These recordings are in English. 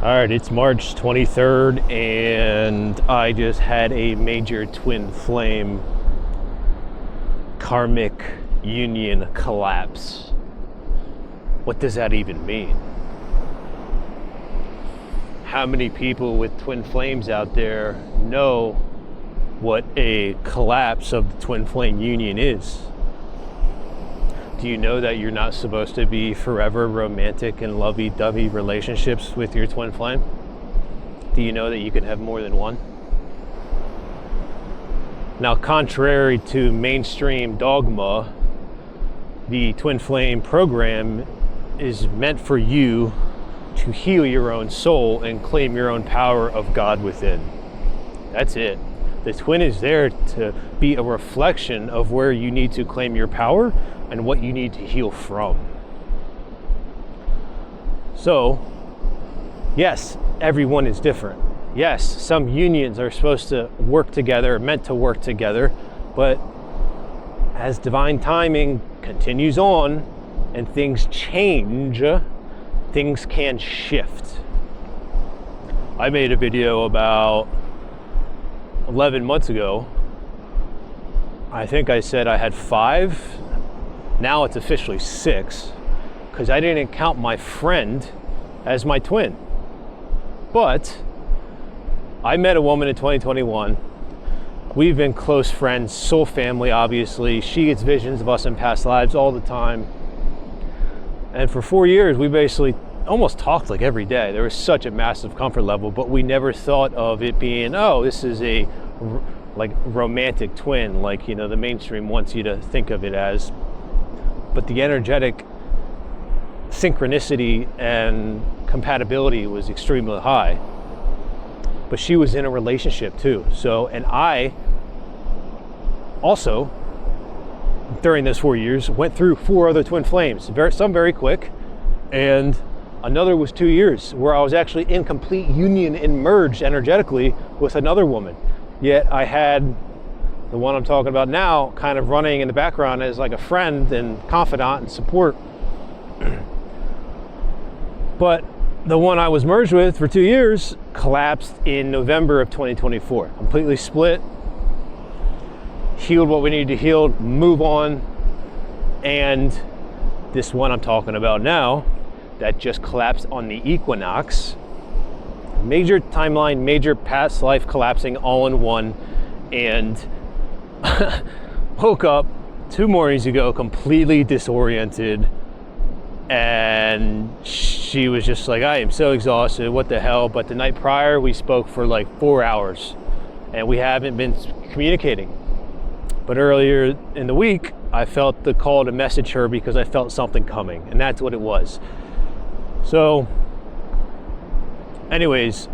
All right, it's March 23rd, and I just had a major twin flame karmic union collapse. What does that even mean? How many people with twin flames out there know what a collapse of the twin flame union is? Do you know that you're not supposed to be forever romantic and lovey-dovey relationships with your twin flame? Do you know that you can have more than one? Now, contrary to mainstream dogma, the twin flame program is meant for you to heal your own soul and claim your own power of God within. That's it. The twin is there to be a reflection of where you need to claim your power and what you need to heal from. So, yes, everyone is different. Yes, some unions are supposed to work together, meant to work together, but as divine timing continues on and things change, things can shift. I made a video about 11 months ago. I think I said I had 5. Now it's officially 6, because I didn't count my friend as my twin. But I met a woman in 2021. We've been close friends, soul family, obviously. She gets visions of us in past lives all the time. And for 4 years, we basically almost talked like every day. There was such a massive comfort level, but we never thought of it being, oh, this is a like romantic twin, like, you know, the mainstream wants you to think of it as. But the energetic synchronicity and compatibility was extremely high. But she was in a relationship too. So, and I also, during those 4 years, went through 4 other twin flames, some very quick, and another was 2 years where I was actually in complete union and merged energetically with another woman. Yet I had the one I'm talking about now kind of running in the background as like a friend and confidant and support. But the one I was merged with for 2 years collapsed in November of 2024. Completely split, healed what we needed to heal, move on. And this one I'm talking about now that just collapsed on the Equinox, major timeline, major past life collapsing all in one. And woke up 2 mornings ago completely disoriented, and she was just like, I am so exhausted, what the hell. But the night prior we spoke for like 4 hours and we haven't been communicating. But earlier in the week I felt the call to message her because I felt something coming, and that's what it was. So anyways,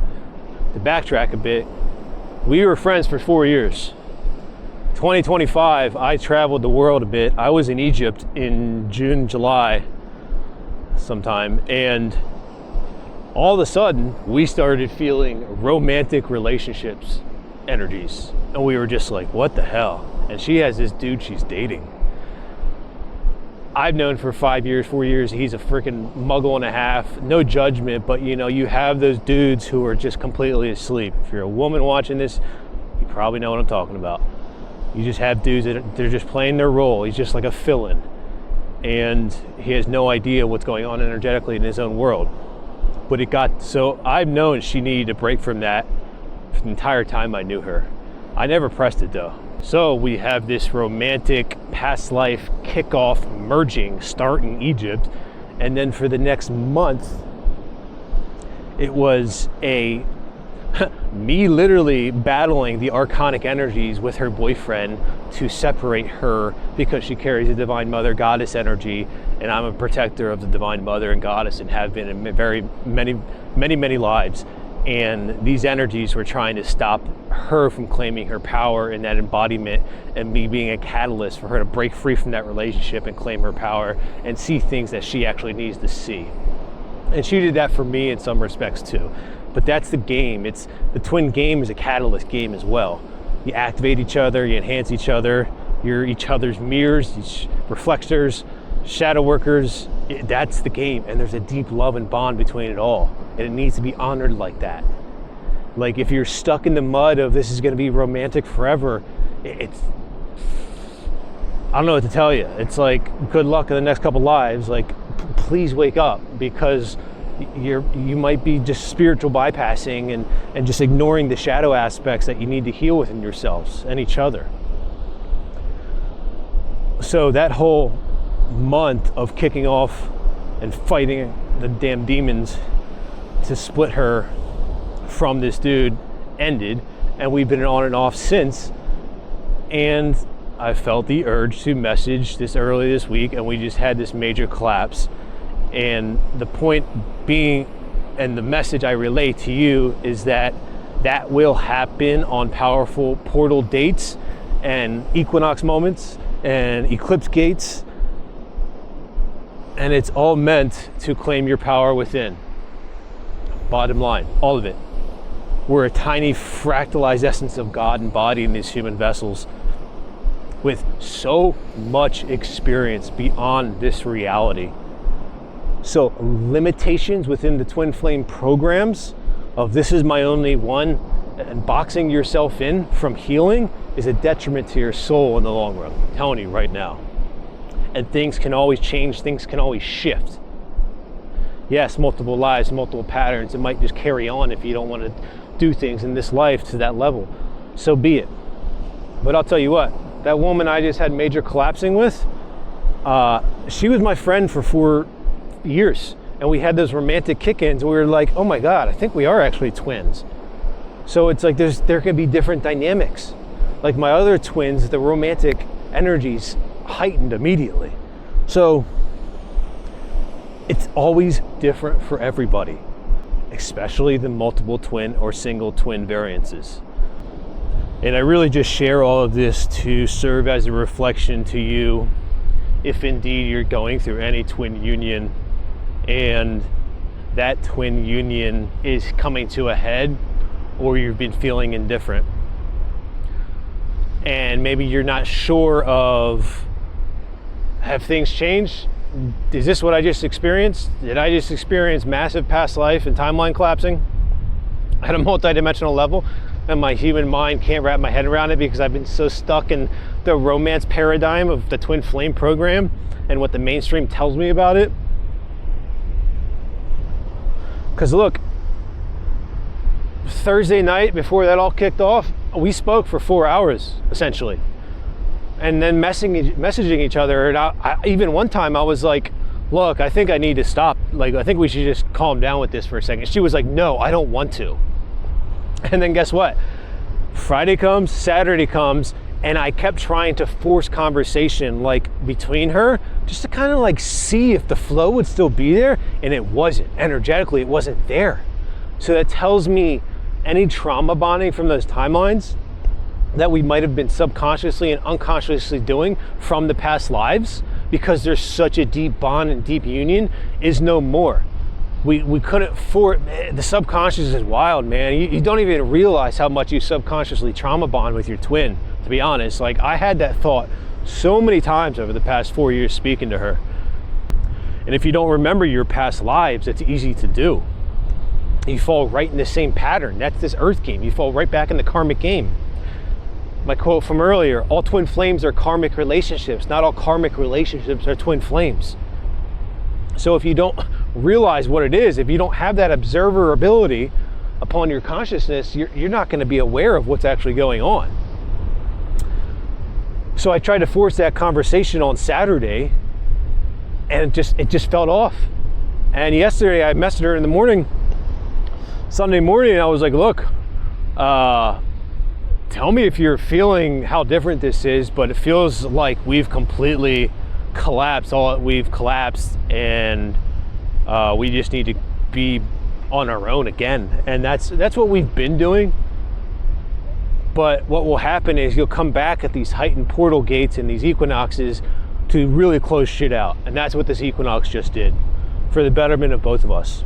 to backtrack a bit, we were friends for 4 years. 2025, I traveled the world a bit. I was in Egypt in June, July sometime, and all of a sudden we started feeling romantic relationships energies, and we were just like, what the hell? And she has this dude she's dating. I've known for 5 years, 4 years, he's a freaking muggle and a half. No judgment, but you know, you have those dudes who are just completely asleep. If you're a woman watching this, you probably know what I'm talking about. You just have dudes that they're just playing their role. He's just like a fill-in, and he has no idea what's going on energetically in his own world. But it got so, I've known she needed to break from that for the entire time I knew her. I never pressed it though. So we have this romantic past life kickoff merging start in Egypt, and then for the next month it was a me literally battling the archonic energies with her boyfriend to separate her, because she carries the divine mother goddess energy, and I'm a protector of the divine mother and goddess and have been in very many lives. And these energies were trying to stop her from claiming her power in that embodiment, and me being a catalyst for her to break free from that relationship and claim her power and see things that she actually needs to see. And she did that for me in some respects too. But that's the game. It's the twin game is a catalyst game as well. You activate each other, you enhance each other, you're each other's mirrors, each reflectors, shadow workers, That's the game, and there's a deep love and bond between it all, and it needs to be honored like that. Like, if you're stuck in the mud of this is going to be romantic forever, it's, I don't know what to tell you. It's like, good luck in the next couple lives. Like, please wake up, because you might be just spiritual bypassing and just ignoring the shadow aspects that you need to heal within yourselves and each other. So that whole month of kicking off and fighting the damn demons to split her from this dude ended, and we've been on and off since. And I felt the urge to message this early this week, and we just had this major collapse. And the point being, and the message I relay to you, is that will happen on powerful portal dates and equinox moments and eclipse gates. And it's all meant to claim your power within. Bottom line, all of it. We're a tiny fractalized essence of God embodied in these human vessels with so much experience beyond this reality. So limitations within the twin flame programs of this is my only one, and boxing yourself in from healing is a detriment to your soul in the long run. I'm telling you right now. And things can always change, things can always shift. Yes, multiple lives, multiple patterns. It might just carry on if you don't want to do things in this life to that level. So be it. But I'll tell you what, that woman I just had major collapsing with, she was my friend for 4 years. And we had those romantic kick-ins. We were like, oh my God, I think we are actually twins. So it's like there can be different dynamics. Like my other twins, the romantic energies heightened immediately. So it's always different for everybody, especially the multiple twin or single twin variances. And I really just share all of this to serve as a reflection to you if indeed you're going through any twin union and that twin union is coming to a head, or you've been feeling indifferent. And maybe you're not sure of, have things changed? Is this what I just experienced? Did I just experience massive past life and timeline collapsing at a multidimensional level? And my human mind can't wrap my head around it because I've been so stuck in the romance paradigm of the twin flame program and what the mainstream tells me about it. Because look, Thursday night before that all kicked off, we spoke for 4 hours essentially. And then messaging each other. And I even one time I was like, look, I think I need to stop. Like, I think we should just calm down with this for a second. She was like, no, I don't want to. And then guess what? Friday comes, Saturday comes, and I kept trying to force conversation like between her just to kind of like see if the flow would still be there. And it wasn't. Energetically, it wasn't there. So that tells me any trauma bonding from those timelines that we might have been subconsciously and unconsciously doing from the past lives, because there's such a deep bond and deep union, is no more. We couldn't the subconscious is wild, man. You don't even realize how much you subconsciously trauma bond with your twin, to be honest. Like, I had that thought so many times over the past 4 years speaking to her. And if you don't remember your past lives, it's easy to do. You fall right in the same pattern. That's this earth game. You fall right back in the karmic game. My quote from earlier, all twin flames are karmic relationships. Not all karmic relationships are twin flames. So if you don't realize what it is, if you don't have that observer ability upon your consciousness, you're not going to be aware of what's actually going on. So I tried to force that conversation on Saturday, and it just felt off. And yesterday I messaged her in the morning, Sunday morning, and I was like, look, tell me if you're feeling how different this is, but it feels like we've completely collapsed. We've collapsed, and we just need to be on our own again. And that's what we've been doing. But what will happen is you'll come back at these heightened portal gates and these equinoxes to really close shit out. And that's what this equinox just did, for the betterment of both of us.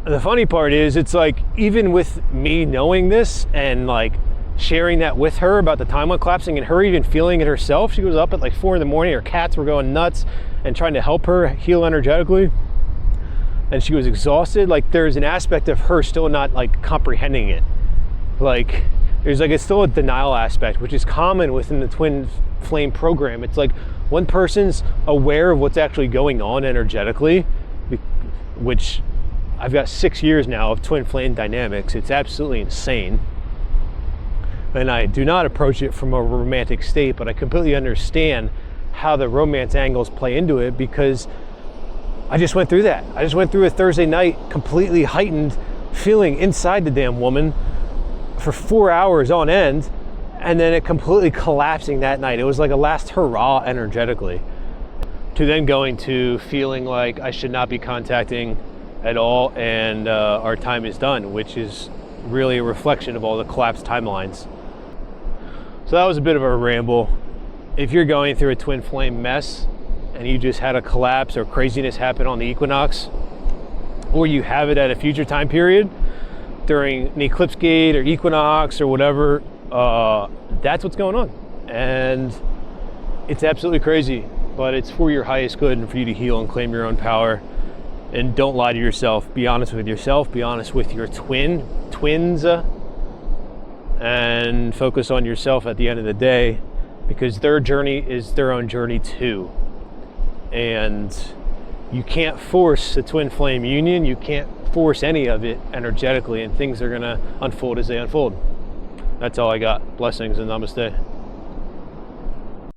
The funny part is, it's like, even with me knowing this and like sharing that with her about the timeline collapsing and her even feeling it herself. She was up at like 4 in the morning, her cats were going nuts and trying to help her heal energetically. And she was exhausted. Like there's an aspect of her still not like comprehending it. Like there's like, it's still a denial aspect, which is common within the twin flame program. It's like one person's aware of what's actually going on energetically, which I've got 6 years now of twin flame dynamics. It's absolutely insane. And I do not approach it from a romantic state, but I completely understand how the romance angles play into it, because I just went through that. I just went through a Thursday night completely heightened feeling inside the damn woman for 4 hours on end, and then it completely collapsing that night. It was like a last hurrah energetically, to then going to feeling like I should not be contacting at all, and our time is done, which is really a reflection of all the collapsed timelines. So that was a bit of a ramble. If you're going through a twin flame mess and you just had a collapse or craziness happen on the equinox, or you have it at a future time period during an eclipse gate or equinox or whatever, that's what's going on. And it's absolutely crazy, but it's for your highest good and for you to heal and claim your own power. And don't lie to yourself. Be honest with yourself. Be honest with your twins, and focus on yourself at the end of the day, because their journey is their own journey too. And you can't force the twin flame union. You can't force any of it energetically, and things are gonna unfold as they unfold. That's all I got. Blessings and namaste.